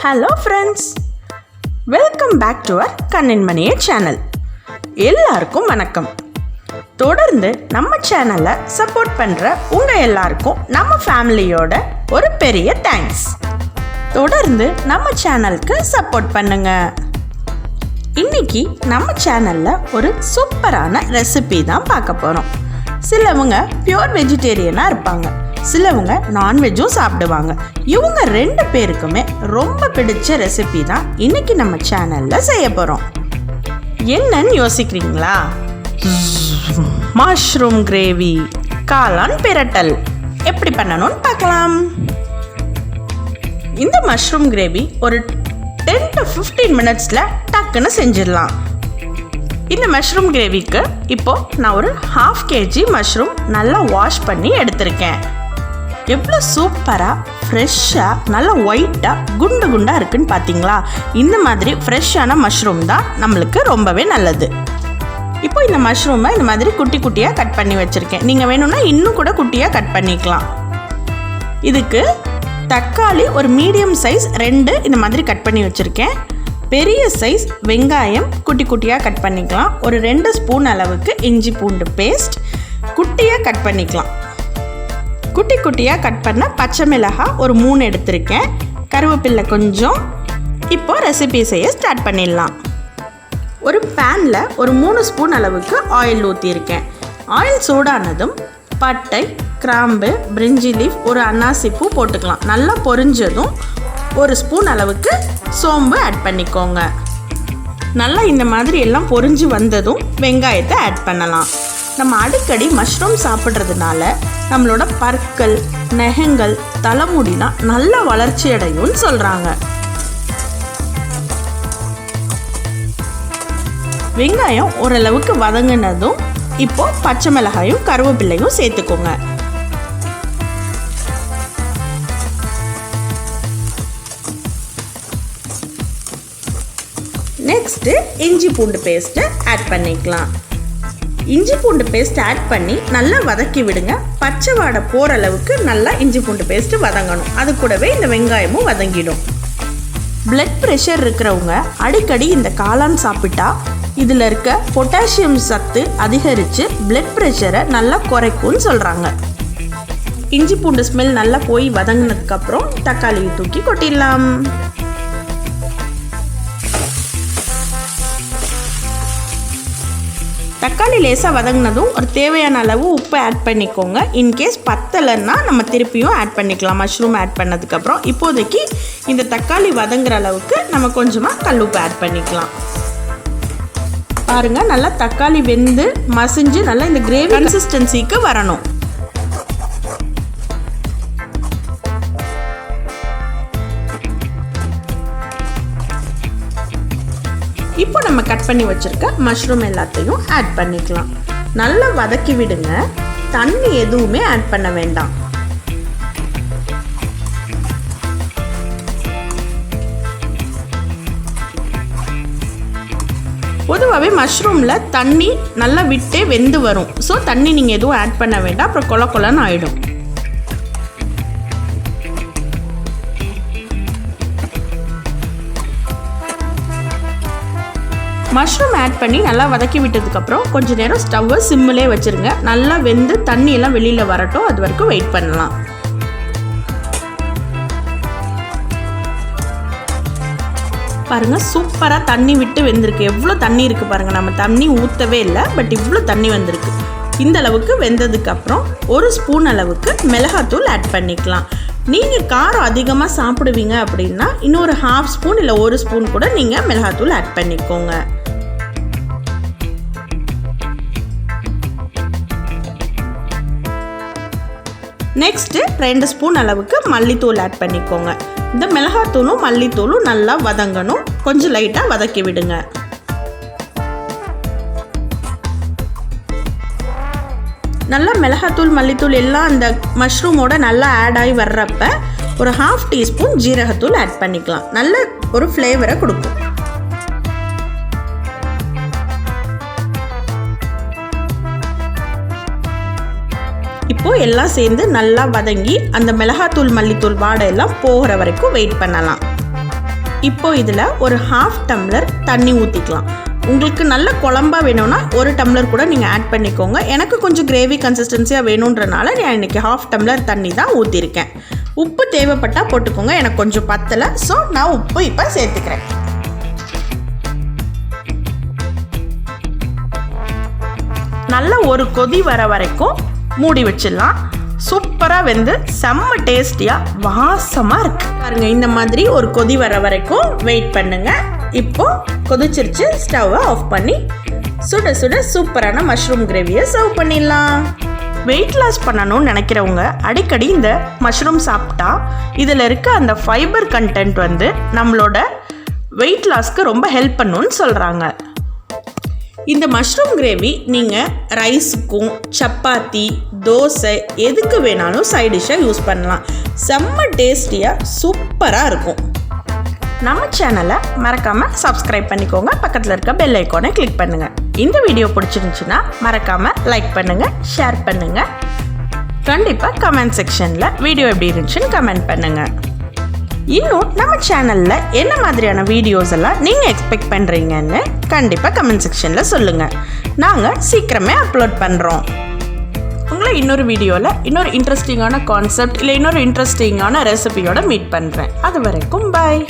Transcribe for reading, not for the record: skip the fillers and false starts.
Hello friends, welcome back to our கண்ணின் மணியே channel. எல்லாருக்கும் வணக்கம். தொடர்ந்து நம்ம சேனலை சப்போர்ட் பண்ணுற உங்கள் எல்லாருக்கும் நம்ம ஃபேமிலியோட ஒரு பெரிய தேங்க்ஸ். தொடர்ந்து நம்ம சேனலுக்கு சப்போர்ட் பண்ணுங்க. இன்னைக்கு நம்ம சேனலில் ஒரு சூப்பரான ரெசிபி தான் பார்க்க போகிறோம். சிலவங்க பியூர் வெஜிடேரியனாக இருப்பாங்க, சிலவங்க நான்வெஜ்ஜும் சாப்பிடுவாங்க. இவங்க 2 பேருக்குமே ரொம்ப பிடிச்ச ரெசிபி தான் இன்னைக்கு நம்ம சேனலில் செய்ய போகிறோம். என்னன்னு யோசிக்கிறீங்களா? மஷ்ரூம் கிரேவி, காளான் பிரட்டல் எப்படி பண்ணணும்னு பார்க்கலாம். இந்த மஷ்ரூம் கிரேவி ஒரு 10 to 15 மினிட்ஸில் டக்குன்னு செஞ்சிடலாம். இந்த மஷ்ரூம் கிரேவிக்கு இப்போது நான் ஒரு 1/2 kg மஷ்ரூம் நல்லா வாஷ் பண்ணி எடுத்திருக்கேன். எவ்வளோ சூப்பராக ஃப்ரெஷ்ஷாக நல்லா ஒயிட்டாக குண்டு குண்டாக இருக்குன்னு பார்த்தீங்களா? இந்த மாதிரி ஃப்ரெஷ்ஷான மஷ்ரூம் தான் நம்மளுக்கு ரொம்பவே நல்லது. இப்போ இந்த மஷ்ரூமை இந்த மாதிரி குட்டி குட்டியாக கட் பண்ணி வச்சுருக்கேன். நீங்கள் வேணும்னா இன்னும் கூட குட்டியாக கட் பண்ணிக்கலாம். இதுக்கு தக்காளி ஒரு மீடியம் சைஸ் 2 இந்த மாதிரி கட் பண்ணி வச்சுருக்கேன். பெரிய சைஸ் வெங்காயம் குட்டி குட்டியாக கட் பண்ணிக்கலாம். ஒரு 2 ஸ்பூன் அளவுக்கு இஞ்சி பூண்டு பேஸ்ட் குட்டியாக கட் பண்ணிக்கலாம். குட்டி குட்டியாக கட் பண்ண பச்சை மிளகாய் ஒரு 3 எடுத்திருக்கேன். கருவேப்பிலை கொஞ்சம். இப்போ ரெசிபி செய்ய ஸ்டார்ட் பண்ணிடலாம். ஒரு பேனில் ஒரு 3 ஸ்பூன் அளவுக்கு ஆயில் ஊற்றியிருக்கேன். ஆயில் சூடானதும் பட்டை, கிராம்பு, பிரிஞ்சி லீஃப், ஒரு அன்னாசி பூ போட்டுக்கலாம். நல்லா பொரிஞ்சதும் 1 ஸ்பூன் அளவுக்கு சோம்பு ஆட் பண்ணிக்கோங்க. நல்லா இந்த மாதிரி எல்லாம் பொரிஞ்சு வந்ததும் வெங்காயத்தை ஆட் பண்ணலாம். நம்ம அடிக்கடி மஷ்ரூம் சாப்பிட்றதுனால நம்மளோட பற்கள், நகங்கள், தலைமுடிலாம் நல்லா வளர்ச்சி அடையும்னு சொல்கிறாங்க. வெங்காயம் ஓரளவுக்கு வதங்கினதும் இப்போ பச்சை மிளகாயும் கருவேப்பிலையும் சேர்த்துக்கோங்க. நெக்ஸ்ட்டு இஞ்சி பூண்டு பேஸ்ட்டை ஆட் பண்ணிக்கலாம். இஞ்சி பூண்டு பேஸ்ட் ஆட் பண்ணி நல்லா வதக்கி விடுங்க. பச்சை வாடை போகிற அளவுக்கு நல்லா இஞ்சி பூண்டு பேஸ்ட்டு வதங்கணும். அது கூடவே இந்த வெங்காயமும் வதங்கிடும். பிளட் ப்ரெஷர் இருக்கிறவங்க அடிக்கடி இந்த காளான் சாப்பிட்டா இதில் இருக்க பொட்டாசியம் சத்து அதிகரித்து பிளட் ப்ரெஷரை நல்லா குறைக்கும்னு சொல்கிறாங்க. இஞ்சி பூண்டு ஸ்மெல் நல்லா போய் வதங்கினதுக்கப்புறம் தக்காளியை தூக்கி கொட்டிடலாம். தக்காளி லேசாக வதங்கினதும் ஒரு தேவையான அளவு உப்பு ஆட் பண்ணிக்கோங்க. இன்கேஸ் பத்தலைன்னா நம்ம திருப்பியும் ஆட் பண்ணிக்கலாம் மஷ்ரூம் ஆட் பண்ணதுக்கப்புறம். இப்போதைக்கு இந்த தக்காளி வதங்குற அளவுக்கு நம்ம கொஞ்சமாக கல்லுப்பு ஆட் பண்ணிக்கலாம். பாருங்கள், நல்லா தக்காளி வெந்து மசிஞ்சு நல்லா இந்த கிரேவி கன்சிஸ்டன்சிக்கு வரணும். இப்போ நம்ம கட் பண்ணி வச்சுருக்க மஷ்ரூம் எல்லாத்தையும் ஆட் பண்ணிக்கலாம். நல்லா வதக்கி விடுங்க. தண்ணி எதுவுமே ஆட் பண்ண வேண்டாம். பொதுவாகவே மஷ்ரூமில் தண்ணி நல்லா விட்டே வெந்து வரும். ஸோ தண்ணி நீங்கள் எதுவும் ஆட் பண்ண வேண்டாம், அப்புறம் கொல கொலன்னு ஆகிடும். மஷ்ரூம் ஆட் பண்ணி நல்லா வதக்கி விட்டதுக்கப்புறம் கொஞ்சம் நேரம் ஸ்டவ்வை சிம்மிலே வச்சுருங்க. நல்லா வெந்து தண்ணியெல்லாம் வெளியில் வரட்டும், அது வரைக்கும் வெயிட் பண்ணலாம். பாருங்கள், சூப்பராக தண்ணி விட்டு வெந்திருக்கு. எவ்வளோ தண்ணி இருக்குது பாருங்கள். நம்ம தண்ணி ஊற்றவே இல்லை, பட் இவ்வளோ தண்ணி வந்திருக்கு. இந்த அளவுக்கு வெந்ததுக்கப்புறம் 1 ஸ்பூன் அளவுக்கு மிளகாத்தூள் ஆட் பண்ணிக்கலாம். நீங்கள் காரம் அதிகமாக சாப்பிடுவீங்க அப்படின்னா இன்னொரு 1/2 ஸ்பூன் இல்லை 1 ஸ்பூன் கூட நீங்கள் மிளகாத்தூள் ஆட் பண்ணிக்கோங்க. நெக்ஸ்ட்டு 2 ஸ்பூன் அளவுக்கு மல்லித்தூள் ஆட் பண்ணிக்கோங்க. இந்த மிளகாத்தூளும் மல்லித்தூளும் நல்லா வதங்கணும். கொஞ்சம் லைட்டாக வதக்கி விடுங்க. நல்லா மிளகாத்தூள் மல்லித்தூள் எல்லாம் அந்த மஷ்ரூமோட நல்லா ஆட் ஆகி வர்றப்ப ஒரு 1/2 டீஸ்பூன் ஜீரகத்தூள் ஆட் பண்ணிக்கலாம். நல்ல ஒரு ஃப்ளேவரை கொடுக்கும். இப்போது எல்லாம் சேர்ந்து நல்லா வதங்கி அந்த மிளகாத்தூள் மல்லித்தூள் வாடை எல்லாம் போகிற வரைக்கும் வெயிட் பண்ணலாம். இப்போ இதில் ஒரு 1/2 டம்ளர் தண்ணி ஊற்றிக்கலாம். உங்களுக்கு நல்ல குழம்பா வேணும்னா 1 டம்ளர் கூட நீங்கள் ஆட் பண்ணிக்கோங்க. எனக்கு கொஞ்சம் கிரேவி கன்சிஸ்டன்சியாக வேணுன்றனால நான் இன்றைக்கி 1/2 டம்ளர் தண்ணி தான் ஊற்றிருக்கேன். உப்பு தேவைப்பட்டால் போட்டுக்கோங்க, எனக்கு கொஞ்சம் பத்தலை, ஸோ நான் உப்பு இப்போ சேர்த்துக்கிறேன். நல்ல ஒரு கொதி வர வரைக்கும் மூடி வச்சிடலாம். சூப்பராக வெந்து செம்ம டேஸ்டியாக வாசமாக இருக்குது பாருங்கள். இந்த மாதிரி ஒரு கொதி வர வரைக்கும் வெயிட் பண்ணுங்கள். இப்போது கொதிச்சிருச்சு, ஸ்டவ்வை ஆஃப் பண்ணி சுட சுட சூப்பரான மஷ்ரூம் கிரேவியை சர்வ் பண்ணிடலாம். வெயிட் லாஸ் பண்ணணும்னு நினைக்கிறவங்க அடிக்கடி இந்த மஷ்ரூம் சாப்பிட்டா இதில் இருக்க அந்த ஃபைபர் கண்டென்ட் வந்து நம்மளோட வெயிட் லாஸ்க்கு ரொம்ப ஹெல்ப் பண்ணுன்னு சொல்கிறாங்க. இந்த மஷ்ரூம் கிரேவி நீங்கள் ரைஸுக்கும் சப்பாத்தி தோசை எதுக்கு வேணாலும் சைட் டிஷ்ஷாக யூஸ் பண்ணலாம். செம்ம டேஸ்டியாக சூப்பராக இருக்கும். நம்ம சேனலை மறக்காமல் சப்ஸ்கிரைப் பண்ணிக்கோங்க, பக்கத்தில் இருக்க பெல் ஐக்கானை கிளிக் பண்ணுங்கள். இந்த வீடியோ பிடிச்சிருந்துச்சுன்னா மறக்காமல் லைக் பண்ணுங்கள், ஷேர் பண்ணுங்கள். கண்டிப்பாக கமெண்ட் செக்ஷனில் வீடியோ எப்படி இருந்துச்சுன்னு கமெண்ட் பண்ணுங்கள். இன்னும் நம்ம சேனலில் என்ன மாதிரியான வீடியோஸ் எல்லாம் நீங்கள் எக்ஸ்பெக்ட் பண்ணுறீங்கன்னு கண்டிப்பாக கமெண்ட் செக்ஷனில் சொல்லுங்கள். நாங்கள் சீக்கிரமே அப்லோட் பண்ணுறோம். உங்களை இன்னொரு வீடியோவில் இன்னொரு இன்ட்ரெஸ்டிங்கான கான்செப்ட் இல்லை இன்னொரு இன்ட்ரெஸ்டிங்கான ரெசிபியோட மீட் பண்ணுறேன். அது வரைக்கும் பாய்.